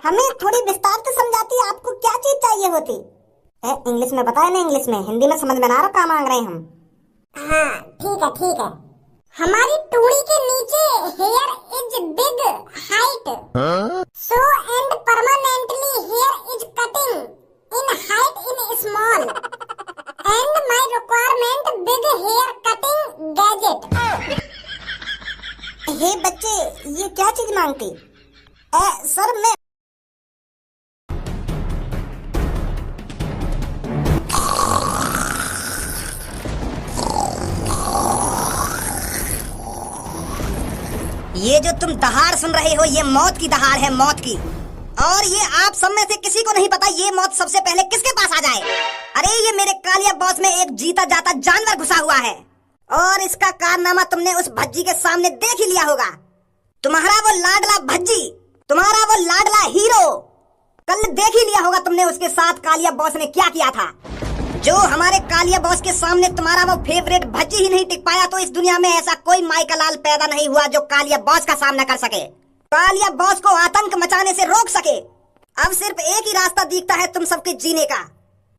हमें थोड़ी विस्तार से समझाती, आपको क्या चीज चाहिए होती? इंग्लिश में बताए ना, इंग्लिश में, हिंदी में समझ में ना रहा क्या मांग रहे हैं हम। हाँ ठीक है ठीक है। हमारी टूड़ी के नीचे hair is big height, so and permanently hair is cutting in height in small and my requirement big hair cutting gadget. हे बच्चे, ये क्या चीज मांगती? सर मैं ये जो तुम दहाड़ सुन रहे हो, ये मौत की दहाड़ है, मौत की। और ये आप सब में से किसी को नहीं पता ये मौत सबसे पहले किसके पास आ जाए। अरे ये मेरे कालिया बॉस में एक जीता जाता जानवर घुसा हुआ है और इसका कारनामा तुमने उस भज्जी के सामने देख ही लिया होगा। तुम्हारा वो लाडला भज्जी, तुम्हारा वो लाडला हीरो, कल देख ही लिया होगा तुमने उसके साथ कालिया बॉस ने क्या किया था। जो हमारे कालिया बॉस के सामने तुम्हारा वो फेवरेट भज्जी ही नहीं टिक पाया, तो इस दुनिया में ऐसा कोई माई का लाल पैदा नहीं हुआ जो कालिया बॉस का सामना कर सके, कालिया बॉस को आतंक मचाने से रोक सके। अब सिर्फ एक ही रास्ता दिखता है तुम सबके जीने का,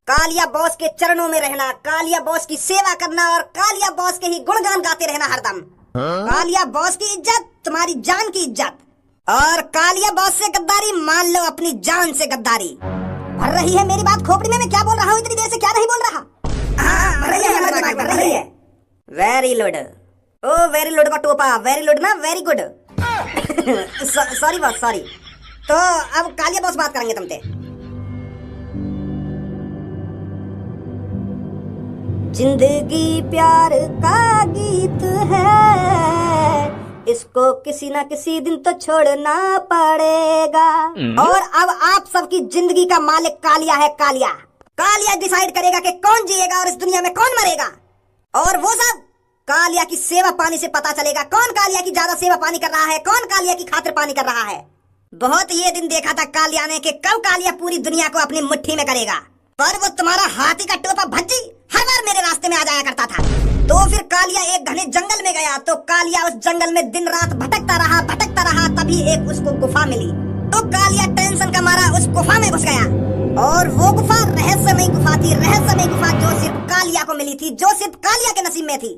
कालिया बॉस के चरणों में रहना, कालिया बॉस की सेवा करना और कालिया बॉस के ही गुणगान गाते रहना हरदम। कालिया बॉस की इज्जत तुम्हारी जान की इज्जत, और कालिया बॉस से गद्दारी मान लो अपनी जान से गद्दारी। भर रही है मेरी बात खोपड़ी में? मैं क्या बोल रहा हूँ इतनी देर से, क्या नहीं बोल रहा? हाँ भर रही है। वेरी गुड, ओ वेरी गुड का टोपा, वेरी गुड ना, very good. Sorry boss, sorry. तो अब कालिया बॉस बात करेंगे तुमसे। जिंदगी प्यार का गीत है, इसको किसी ना किसी दिन तो छोड़ना पड़ेगा। और अब आप सबकी जिंदगी का मालिक कालिया है, कालिया। कालिया डिसाइड करेगा कि कौन जिएगा और इस दुनिया में कौन मरेगा, और वो सब कालिया की सेवा पानी से पता चलेगा। कौन कालिया की ज्यादा सेवा पानी कर रहा है, कौन कालिया की खातिर पानी कर रहा है। बहुत ये दिन देखा था कालिया ने कि कब कालिया पूरी दुनिया को अपनी मुट्ठी में करेगा। पर वो तुम्हारा हाथी का टोपा भज्जी हर बार मेरे रास्ते में आ जाया करता था। तो फिर कालिया एक घने जंगल में गया, तो कालिया उस जंगल में दिन रात भटकता रहा, तभी एक उसको गुफा मिली। तो कालिया टेंशन का मारा उस गुफा में घुस गया, और वो गुफा रहस्यमयी गुफा थी, रहस्यमयी गुफा जो सिर्फ कालिया को मिली थी, जो सिर्फ कालिया के नसीब में थी।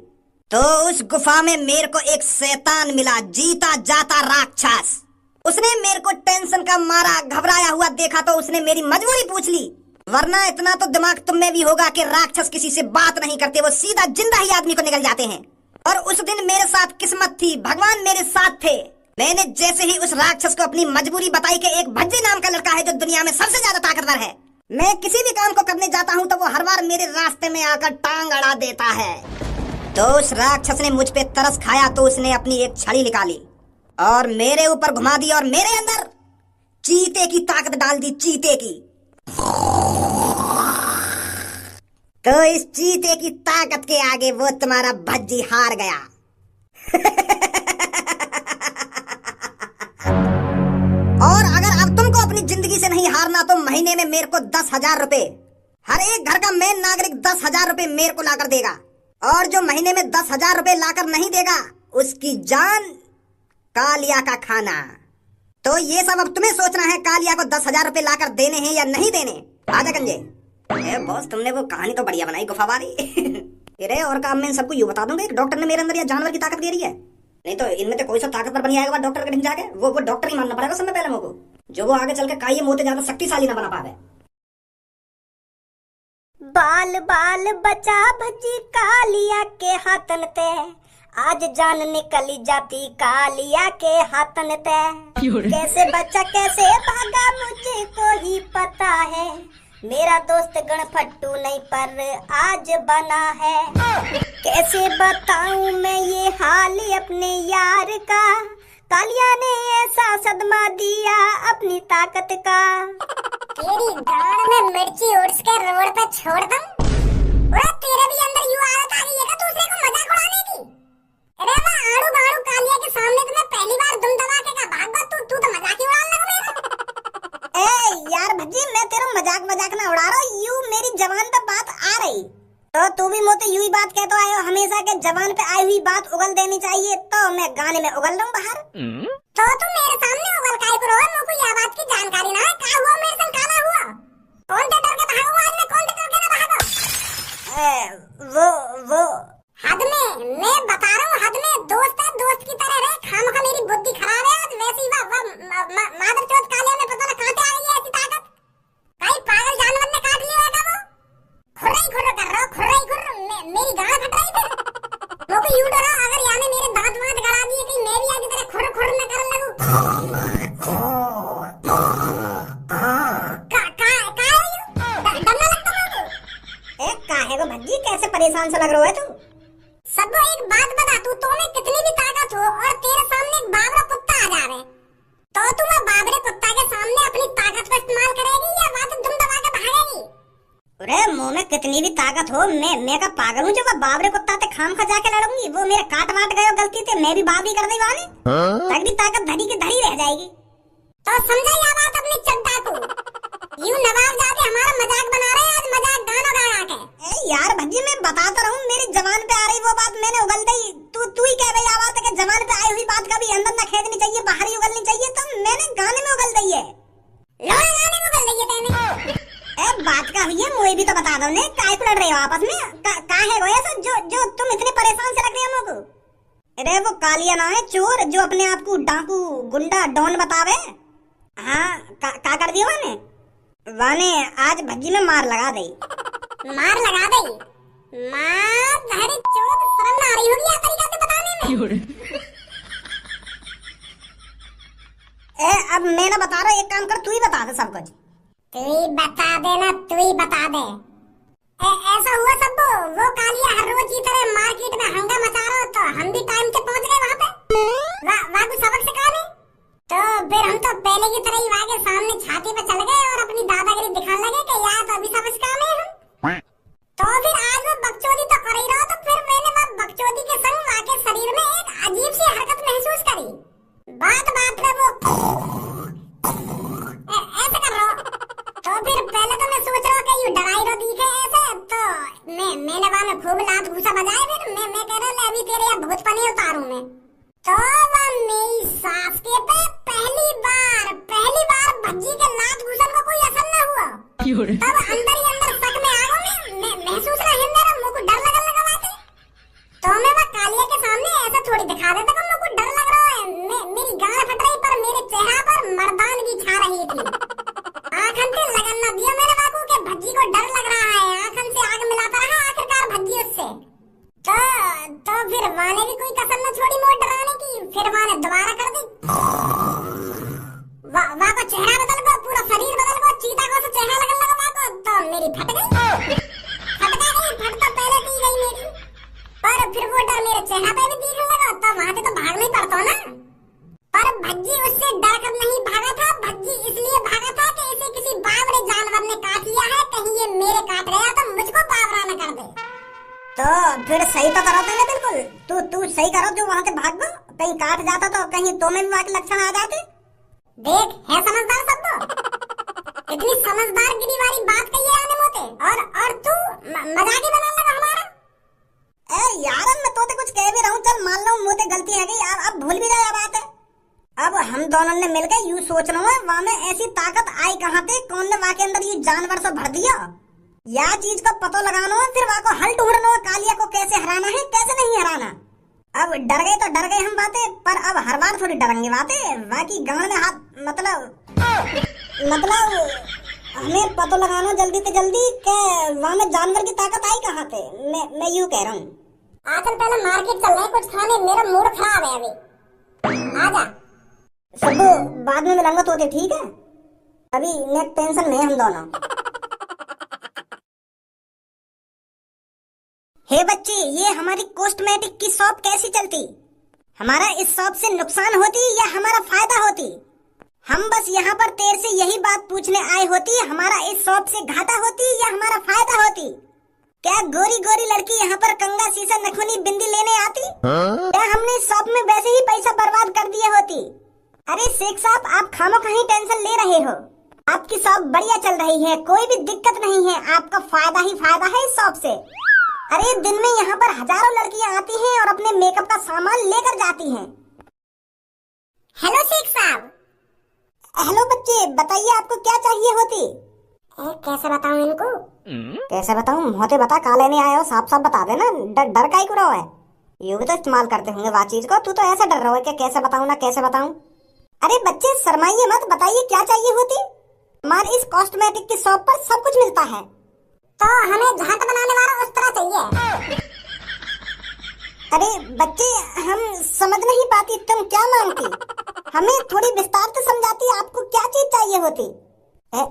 तो उस गुफा में मेरे को एक शैतान मिला, जीता जाता राक्षस। उसने मेरे को टेंशन का मारा घबराया हुआ देखा, तो उसने मेरी मजबूरी पूछ ली। वरना इतना तो दिमाग तुम में भी होगा कि राक्षस किसी से बात नहीं करते, वो सीधा जिंदा ही आदमी को निकल जाते हैं। और उस दिन मेरे साथ किस्मत थी, भगवान मेरे साथ थे। मैंने जैसे ही उस राक्षस को अपनी मजबूरी बताई कि एक भज्जी नाम का लड़का है जो दुनिया में सबसे ज्यादा ताकतवर है, मैं किसी भी काम को करने जाता हूँ तो वो हर बार मेरे रास्ते में आकर टांग अड़ा देता है। तो उस राक्षस ने मुझ पे तरस खाया, तो उसने अपनी एक छड़ी निकाली और मेरे ऊपर घुमा दी, और मेरे अंदर चीते की ताकत डाल दी, चीते की। तो इस चीते की ताकत के आगे वो तुम्हारा भज्जी हार गया। और अगर अब तुमको अपनी जिंदगी से नहीं हारना, तो महीने में मेरे को 10,000 रुपए, हर एक घर का मेन नागरिक 10,000 रुपए मेरे को लाकर देगा। और जो महीने में 10,000 रुपए लाकर नहीं देगा, उसकी जान कालिया का खाना। तो ये सब अब तुम्हें सोचना है, कालिया को 10,000 रुपए लाकर देने हैं या नहीं देने। आजा गंजे। बॉस तुमने वो कहानी तो बढ़िया बनाई गुफा वाली। अरे और काम में सबको यूं बता दूंगा डॉक्टर ने मेरे अंदर या जानवर की ताकत दे रही है, नहीं तो इनमें तो कोई सा ताकतवर बन आएगा डॉक्टर के ढिंग जाके। वो डॉक्टर ही मानना पड़ेगा सबसे पहले मुझको, जो वो आगे चल के काई मोते ज्यादा शक्तिशाली ना बना पावे। बाल बाल बचा भज्जी कालिया के हाथन ते, आज जान निकली जाती कालिया के हाथन ते। कैसे बचा कैसे भागा मुझे को ही पता है, मेरा दोस्त गणफट्टू नहीं पर आज बना है। कैसे बताऊं मैं ये हाल अपने यार का, कालिया ने ऐसा सदमा दिया अपनी ताकत का। तेरी गाड़ में मिर्ची उड़स के रोड पे छोड़ दूं, तेरे भी अंदर यूं आदत आ गई है क्या दूसरे को मजाक उड़ाने की? अरे वाह आड़ू बाड़ू कालिया के सामने तो मैं पहली बार दुम दबाके का भाग गया, तू तो मजाक ही उड़ाने लगा मेरा। ए यार भज्जी, मैं तेरा मजाक ना उड़ा रहा हूँ, यूं मेरी जबान पे बात आ रही, तो तू भी मुझे यूं ही बात कहते आए हो हमेशा के जबान पे आई हुई बात उगल देनी चाहिए, तो मैं गाने में उगल रहा हूँ बाहर। तो तुम मेरे सामने उगल काहे करो, मुझको यह बात की जानकारी ना है। क्या हुआ मेरे संग, काला हुआ? कौन से डर के भागो आज मैं, कौन से डर के ना भागो? वो हद में, मैं बता रहा हूँ हद में। दोस्त है, दोस्त की तरह रहे। खामखा मेरी बुद्धि खराब है आज वैसे ही। मादर चौथ कालिया में पता ना कहाँ से आ गई है ऐसी ताकत। कहीं पागल जानवर ने काट लिया है क्या वो? खुर्रा ही खुर्रा कर रहा हूँ, खुर्रा ही खुर्रा। मेरी गाल फट रही थी। वो को यूं डरा अगर याने मेरे दांत वांत गड़ा दिए कहीं मैं भी आगे तेरे खुर खुर न करने लगूं। डरना लगता है मुझे। काहे को भज्जी, कैसे परेशान सा लग रहा है तू? सब एक बात बता, तू में कितनी भी ताकत हो और तेरे सामने एक बाबरा कुत्ता आ जावे तो तू मैं बाबरे कुत्ता के सामने अपनी ताकत का इस्तेमाल करेगी या बात दुम दबा के भागेगी? अरे मुंह में कितनी भी ताकत हो, मैं का पागल हूँ जो मैं बाबरे कुत्ता ते खाम खा जाके लड़ूंगी? वो मेरे काट वाट गए गलती से, मैं भी बाबरी कर दी वाले। तगड़ी ताकत धरी के धरी रह जाएगी। तो समझा या बात अपनी चड्डा को? यूं नवाब जाके हमारा मजाक बना रहे हैं आज, मजाक गाना गा के। यार भज्जी मैं बताता रहूं, मेरी जबान पे आ रही वो बात मैंने उगल दी। तू ही कह रही आवाज है कि जबान पे आई हुई बात कभी अंदर ना खेदनी चाहिए, बाहर ही उगलनी चाहिए। तो मैंने गाने में उगल दी है। गाने में उगल दी है तेने? बात का हुई है, मुझे भी तो बता दो ने। काय को लड़ रहे हो आपस में? का है वो ऐसा जो तुम इतने परेशान से लग रहे हो हमको? अरे वो कालिया ना है, चोर जो अपने आप को डाकू गुंडा डॉन बतावे। हाँ का कर दिया वाने आज भज्जी में मार लगा दई। मार लगा दई? मार धरी चोट, शर्म ना आ रही होगी यार तरीका से बताने में। अब मैं ना बता रहा, एक काम कर तू ही बता दे सब कुछ। तू ही बता दे ना, तू ही बता दे। ऐसा हुआ सब वो कालिया हर रोज की तरह मार्केट में हंगामा मचा रहा तो हम भी टाइम से पहुंच गए वहाँ पे। वहाँ कुछ सबक सिखा नहीं तो फिर हम तो पहले की तरह ही वहाँ के सामने छाती पे चल गए और अपनी दादागिरी दिखाने लगे कि यार तो अभी सबक सिखा में हम। तो फिर आज वो बकचोदी तो कर ही रहा, तो फिर मैंने वो बकचोदी के संग वहाँ के शरीर में एक अजीब सी हरकत महसूस करी। बात में वो ऐसे कर रहा। तो फिर पहले तो मैं सोच रहा कि ये डराई रो दिखे ऐसे, तो मैंने वहाँ में खूब लात घुसा बजाए। फिर मैं कह रहा अभी तेरे यहाँ भूत पनी उतारूं मैं। तो वह मेरी सास के पे पहली बार भज्जी के लात घुसन को कोई असर ना हुआ। तब अंदर ही अंदर शक में आ गया मैं महसूस रहा मेरा मुंह को डर लगा बातें। तो मैं वह कालिया के सामने ऐसा थोड़ी दिखा देता कि मुझे डर लग रहा है। मेरी गाल फट रही पर मेरे चेहरा पर मर्दानगी छा रही थी। आंखन से लगन न दिया मेरे बाबू के भज्जी को डर लग रहा है। आंखन से आग मिलाता रहा आखिरकार भज्जी उससे। तो फिर वाने भी कोई कसर न छोड़ी मोड़ डराने की। फिर वाने दोबारा कर दी। वाह को चेहरा बदल गया, पूरा शरीर बदल गया, चीता को तो चेहरा लगन लगा वाह को। तो मेरी फट गई। फट तो पहले दी गई मेरी, पर फिर वो डर मेरे चेहरा पे भी दिखने लगा। तो वहां से तो भागना ही पड़ता ना। पर भज्जी उससे डर कर नहीं भागा था। भज्जी इसलिए भागा था कि इसे किसी बावरे जानवर ने काट लिया है। कहीं ये मेरे काट गया तो मुझको बावरा न कर दे। तो फिर सही तो करो ना बिल्कुल। तू सही करो जो वहां से भाग गो। कहीं काट जाता तो कहीं तो में भी वहां के लक्षण आ जाते। देख है समझदार सब तो। इतनी समझदार गिरी वाली बात कही है आने मोते और तू मजाक ही बना लगा हमारा। यार मैं तो कुछ कह भी रहा हूँ, चल मान लो मोते गलती है गई यार, अब भूल भी जाए बात है। अब हम दोनों ने मिलकर यूं सोच रहा हूँ वहाँ में ऐसी ताकत आई कहाँ से, कौन ने वहाँ के अंदर ये जानवर से भर दिया। या चीज का पता लगाना है, फिर वहाँ को हल ढूंढना है, कालिया को कैसे हराना है कैसे नहीं हराना। अब डर गए तो डर गए हम बातें, पर अब हर बार थोड़ी डरेंगे बातें। बाकी गांव में हाथ मतलब हमें पता लगाना जल्दी से जल्दी के वहाँ में जानवर की ताकत आई कहाँ से। मैं यूं कह रहा हूँ आजकल पहले मार्केट चल रहे कुछ खाने, मेरा मूड खराब है अभी। आजा सब बाद में मिलेंगे तो ठीक है, अभी नेट टेंशन में हम दोनों। हे बच्चे, ये हमारी कॉस्मेटिक की शॉप कैसी चलती? हमारा इस शॉप से नुकसान होती या हमारा फायदा होती? हम बस यहाँ पर तेरे से यही बात पूछने आए होती, हमारा इस शॉप से घाटा होती या हमारा फायदा होती? क्या गोरी गोरी लड़की यहाँ पर कंगा शीशा नखुनी बिंदी लेने आती? क्या हमने इस शॉप में वैसे ही पैसा बर्बाद कर दिए होती? अरे शेख साहब, आप खामो कहीं टेंशन ले रहे हो। आपकी शॉप बढ़िया चल रही है, कोई भी दिक्कत नहीं है, आपका फायदा ही फायदा है इस शॉप से। अरे दिन में यहाँ पर हजारों लड़कियाँ आती हैं और अपने मेकअप का सामान लेकर जाती हैं। हेलो शेख साहब, हेलो बच्चे, बताइए आपको क्या चाहिए होती। कैसे बताऊं इनको? कैसे बताऊं? मोहते बता, काले नहीं आए हो, साफ साफ बता देना। डर काहे को रहा है? यूं भी तो इस्तेमाल करते होंगे बात चीज को, तू तो ऐसा डर रहा है कि कैसे बताऊं ना कैसे बताऊं। अरे बच्चे शर्माइए मत, बताइए क्या चाहिए होती। हमारे इस कॉस्मेटिक की शॉप पर सब कुछ मिलता है। तो हमें झाट बनाने वाला उस तरह चाहिए। अरे बच्चे, हम समझ नहीं पाती तुम क्या मांगती, हमें थोड़ी विस्तार से समझाती आपको क्या चीज चाहिए होती।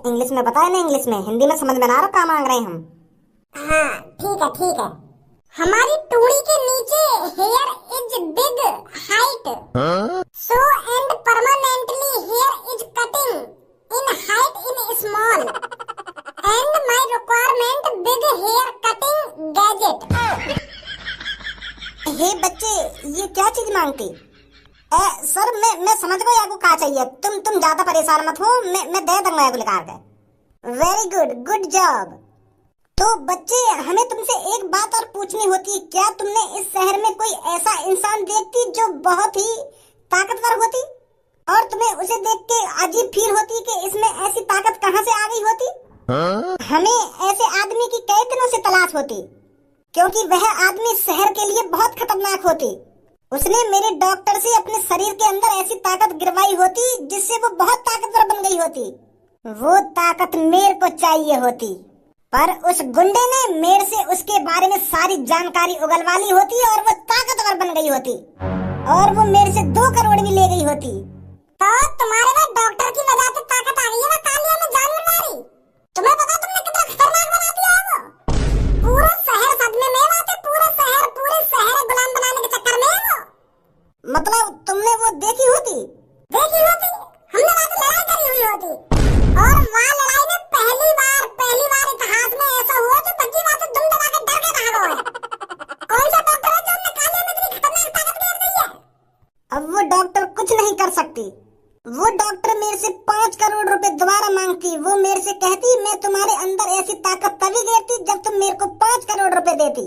इंग्लिश में बताए ना, इंग्लिश में, हिंदी में समझ में ना आ रहा क्या मांग रहे हैं हम। हाँ ठीक है ठीक है। हमारी टूड़ी के नीचे hair is big height, so and permanently hair is cutting in height in small and my requirement big hair cutting gadget. हे बच्चे, ये क्या चीज मांगती? सर मैं समझ गई आपको क्या चाहिए। तुम ज्यादा परेशान मत हो, मैं दे दूंगा आपको निकाल के। Very good, good job. तो बच्चे, हमें तुमसे एक बात और पूछनी होती, क्या तुमने इस शहर में कोई ऐसा इंसान देखती जो बहुत ही ताकतवर होती और तुम्हें उसे देख के अजीब फील होती कि इसमें ऐसी ताकत कहाँ से आ गई होती? हमें ऐसे आदमी की कई दिनों से तलाश होती, क्योंकि वह आदमी शहर के लिए बहुत खतरनाक होती। उसने मेरे डॉक्टर से अपने शरीर के अंदर ऐसी ताकत गिरवाई होती जिससे वो बहुत ताकतवर बन गई होती। वो ताकत मेरे को चाहिए होती, पर उस गुंडे ने मेरे से उसके बारे में सारी जानकारी उगलवा ली होती और वो ताकतवर बन गई होती और वो मेरे से 2 करोड़ भी ले गई होती। तो तुम्हारे में डॉक्टर की वजह से ताकत आ गई है ना कालिया में जान मारी। तुम्हें पता तुमने कितना खतरनाक बना दिया है वो। पूरा शहर सदमे में है, पूरे शहर गुलाम बनाने के चक्कर में है वो। मतलब तुमने वो देखी होती? हमने वहाँ से लड़ाई करी हुई होती और वहाँ लड़ाई में पहली बार इतिहास में ऐसा हुआ कि बच्ची वहाँ से दुम दबा के डर के भागा है। कौन सा डॉक्टर है जो हमने कालिया में इतनी खतरनाक ताकत गिर दी है? अब वो डॉक्टर कुछ नहीं कर सकती। वो डॉक्टर मेरे से 5 करोड़ रुपए दोबारा मांगती। वो मेरे से कहती, मैं तुम्हारे अंदर ऐसी ताकत तभी गिरती जब तुम मेरे को 5 करोड़ रुपए देती।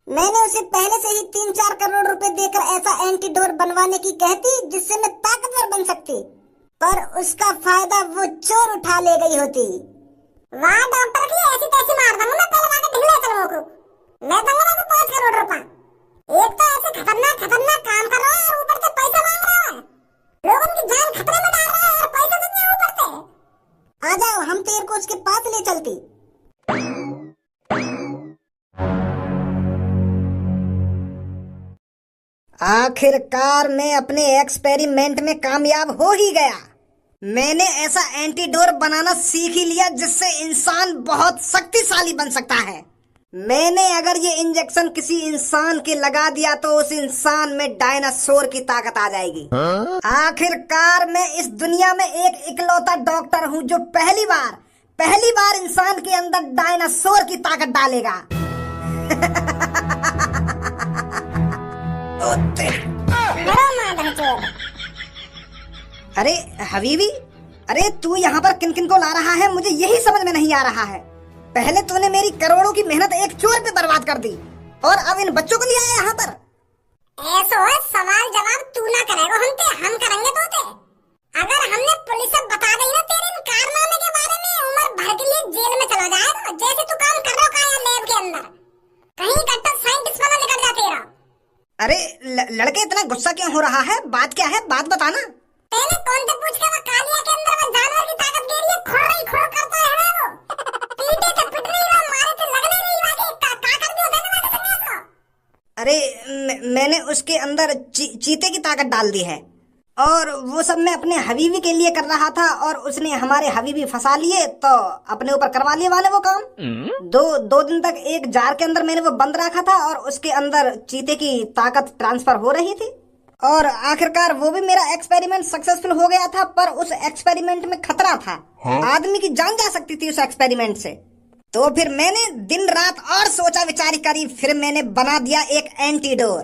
मैंने उसे पहले से ही 3-4 करोड़ रुपए देकर ऐसा एंटीडोर बनवाने की कहती जिससे मैं ताकतवर बन सकती, पर उसका फायदा वो चोर उठा ले गई होती। वाह डॉक्टर की ऐसी तैसी मार दूंगा मैं, पहले आके ढिले चलो को मैं दूंगा आपको 5 करोड़ रुपए। एक तो ऐसे खतरनाक काम कर रहा है और ऊपर से पैसा मांग रहा है, लोगों की जान खतरे में डाल रहा है और पैसा देंगे ऊपर से। आ जाओ, हम तेरे को उसके पास ले चलती। आखिरकार मैं अपने एक्सपेरिमेंट में कामयाब हो ही गया। मैंने ऐसा एंटीडोर बनाना सीख ही लिया जिससे इंसान बहुत शक्तिशाली बन सकता है। मैंने अगर ये इंजेक्शन किसी इंसान के लगा दिया तो उस इंसान में डायनासोर की ताकत आ जाएगी। आखिरकार मैं इस दुनिया में एक इकलौता डॉक्टर हूँ जो पहली बार इंसान के अंदर डायनासोर की ताकत डालेगा। अरे हबीबी, अरे तू यहाँ पर किन किन को ला रहा है, मुझे यही समझ में नहीं आ रहा है। पहले तूने मेरी करोड़ों की मेहनत एक चोर पे बर्बाद कर दी और अब इन बच्चों को लिया यहाँ पर। ऐसा है, सवाल जवाब तू ना करेगा, हम करेंगे तोते। अगर हमने पुलिस से बता दी ना तेरे इन कारनामे के बारे में, उम्र भर के लिए जेल में चला जाएगा। जैसे तू काम कर रहा है लैब के अंदर, कहीं कट्टर साइंटिस्ट बना निकल जा तेरा। अरे लड़के इतना गुस्सा क्यों हो रहा है? बात क्या है, बात बताना। पहले कौन से पूछ के वो कालिया के अंदर वो जानवर की ताकत गिर रही है, खोर करता है ना वो। पीटे तो पिट नहीं रहा, मारे तो लगने नहीं रहा कि का कर दिया देने वाले संन्यास को। अरे मैंने उसके अंदर चीते की ताकत डाल दी है और वो सब मैं अपने हबीबी के लिए कर रहा था और उसने हमारे हबीबी फंसा लिए तो अपने ऊपर करवा लिए वाले वो काम। दो दिन तक एक जार के अंदर मैंने वो बंद रखा था और उसके अंदर चीते की ताकत ट्रांसफर हो रही थी और आखिरकार वो भी मेरा एक्सपेरिमेंट सक्सेसफुल हो गया था। पर उस एक्सपेरिमेंट में खतरा था, आदमी की जान जा सकती थी उस एक्सपेरिमेंट से। तो फिर मैंने दिन रात और सोचा विचार करी, फिर मैंने बना दिया एक एंटीडोर,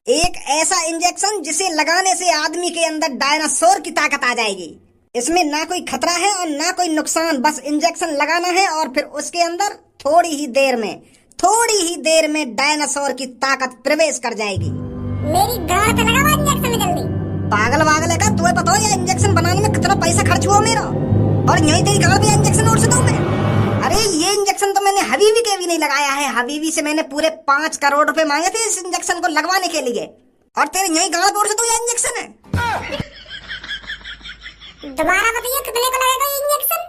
एक ऐसा इंजेक्शन जिसे लगाने से आदमी के अंदर डायनासोर की ताकत आ जाएगी। इसमें ना कोई खतरा है और ना कोई नुकसान, बस इंजेक्शन लगाना है और फिर उसके अंदर थोड़ी ही देर में डायनासोर की ताकत प्रवेश कर जाएगी। मेरी गांड पे लगा इंजेक्शन जल्दी। पागल है का? तुम्हें पता है ये इंजेक्शन बनाने में कितना पैसा खर्च हुआ मेरा, और यही तेरी गाड़ पे इंजेक्शन और से दूं मैं? अरे ये इंजेक्शन तो मैंने हबीबी के भी नहीं लगाया है। हबीबी से मैंने पूरे 5 करोड़ रुपए मांगे थे इस इंजेक्शन को लगवाने के लिए, और तेरे यही गाड़ पे और से दूं ये इंजेक्शन है। दोबारा बताइए कितने का लगेगा ये इंजेक्शन?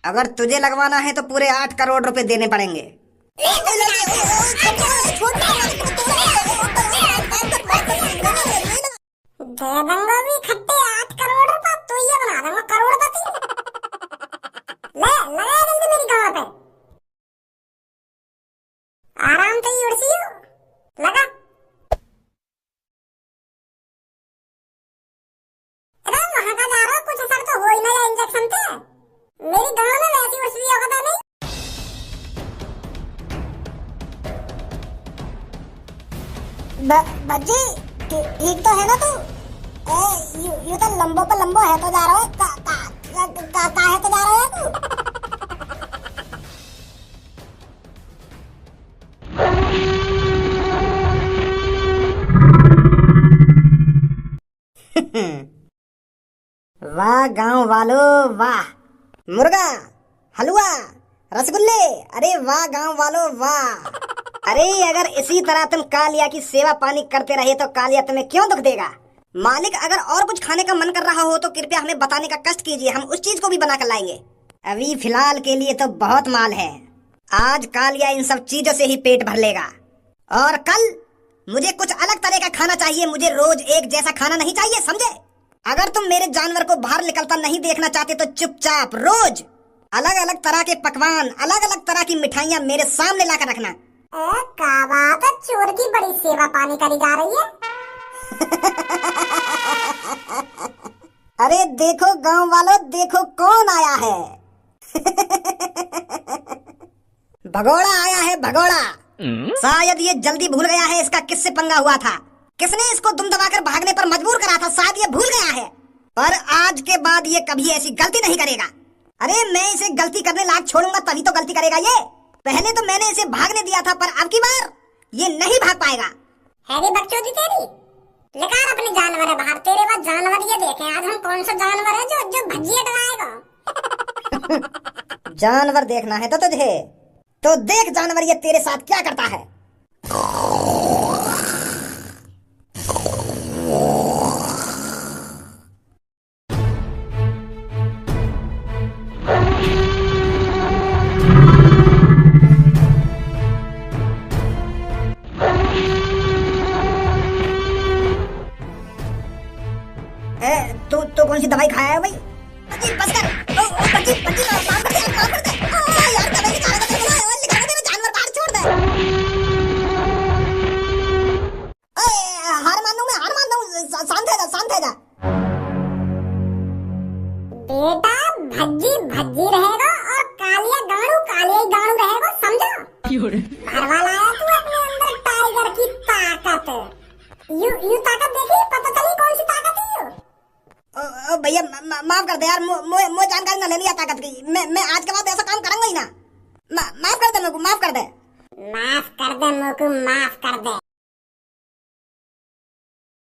अगर तुझे लगवाना है तो पूरे 8 करोड़ रुपए देने पड़ेंगे। दे दूंगा भी खट्टे 8 करोड़ रुपए, तो ये बना दूंगा करोड़पति। ले लगा जल्दी मेरी गांव पे, आराम से ही उड़सी हो लगा। अरे वहां का जा रहा कुछ असर तो हो ही ना इंजेक्शन पे, मेरी गांव में वैसी उड़सी होगा नहीं। बच्ची ठीक तो है ना तू? यू तो लंबो पे लंबो है तो जा रहा है, का है तो जा रहा है तू? वाह गांव वालों वाह, मुर्गा, हलवा, रसगुल्ले, अरे वाह गांव वालों वाह। अरे अगर इसी तरह तुम कालिया की सेवा पानी करते रहे तो कालिया तुम्हें क्यों दुख देगा? मालिक अगर और कुछ खाने का मन कर रहा हो तो कृपया हमें बताने का कष्ट कीजिए, हम उस चीज को भी बना कर लाएंगे। अभी फिलहाल के लिए तो बहुत माल है, आज कालिया इन सब चीजों से ही पेट भर लेगा, और कल मुझे कुछ अलग तरह का खाना चाहिए। मुझे रोज एक जैसा खाना नहीं चाहिए, समझे? अगर तुम मेरे जानवर को बाहर निकलता नहीं देखना चाहते तो चुपचाप रोज अलग अलग तरह के पकवान, अलग अलग तरह की मिठाइयाँ मेरे सामने लाकर रखना। क्या बात है, चोर की बड़ी सेवा पानी करी जा रही है। अरे देखो गांव वालों, देखो कौन आया है। भगोड़ा आया है, भगोड़ा। शायद ये जल्दी भूल गया है इसका किससे पंगा हुआ था, किसने इसको दुम दबाकर भागने पर मजबूर करा था। शायद ये भूल गया है, पर आज के बाद ये कभी ऐसी गलती नहीं करेगा। अरे मैं इसे गलती करने लायक छोड़ूंगा तभी तो गलती करेगा ये। पहले तो मैंने इसे भागने दिया था, पर अब की बार ये नहीं भाग पाएगा। हैरी बकचोदी तेरी, निकाल अपने जानवर बाहर। तेरे पास जानवर ये देखे आज हम कौन सा जानवर है जो भज्जी डराएगा। जानवर देखना है तो तुझे, तो देख जानवर ये तेरे साथ क्या करता है। तो कौन सी दवाई खाया है भाई? बस कर, बच्ची माफ कर दे, माफ कर दे। यार दवाई निकाल दे, निकाल दे, जानवर बाहर छोड़ दे। हार मान लूं, शांत है जा, शांत है जा। बेटा भज्जी रहेगा और कालिया ही गाड़ू रहेगा, समझा? भरवा लाया तू अपने अंदर टाइगर की ताकत। यू ताकत देखी, पता चली कौन सी ताकत है। भैया माफ कर दे यार, मुझे जानकारी ना लेनी है ताकत की। मैं आज के बाद ऐसा काम करूंगा ही ना। माफ कर दे मेरे को, माफ कर दे। माफ कर दे मेरे को, माफ कर दे।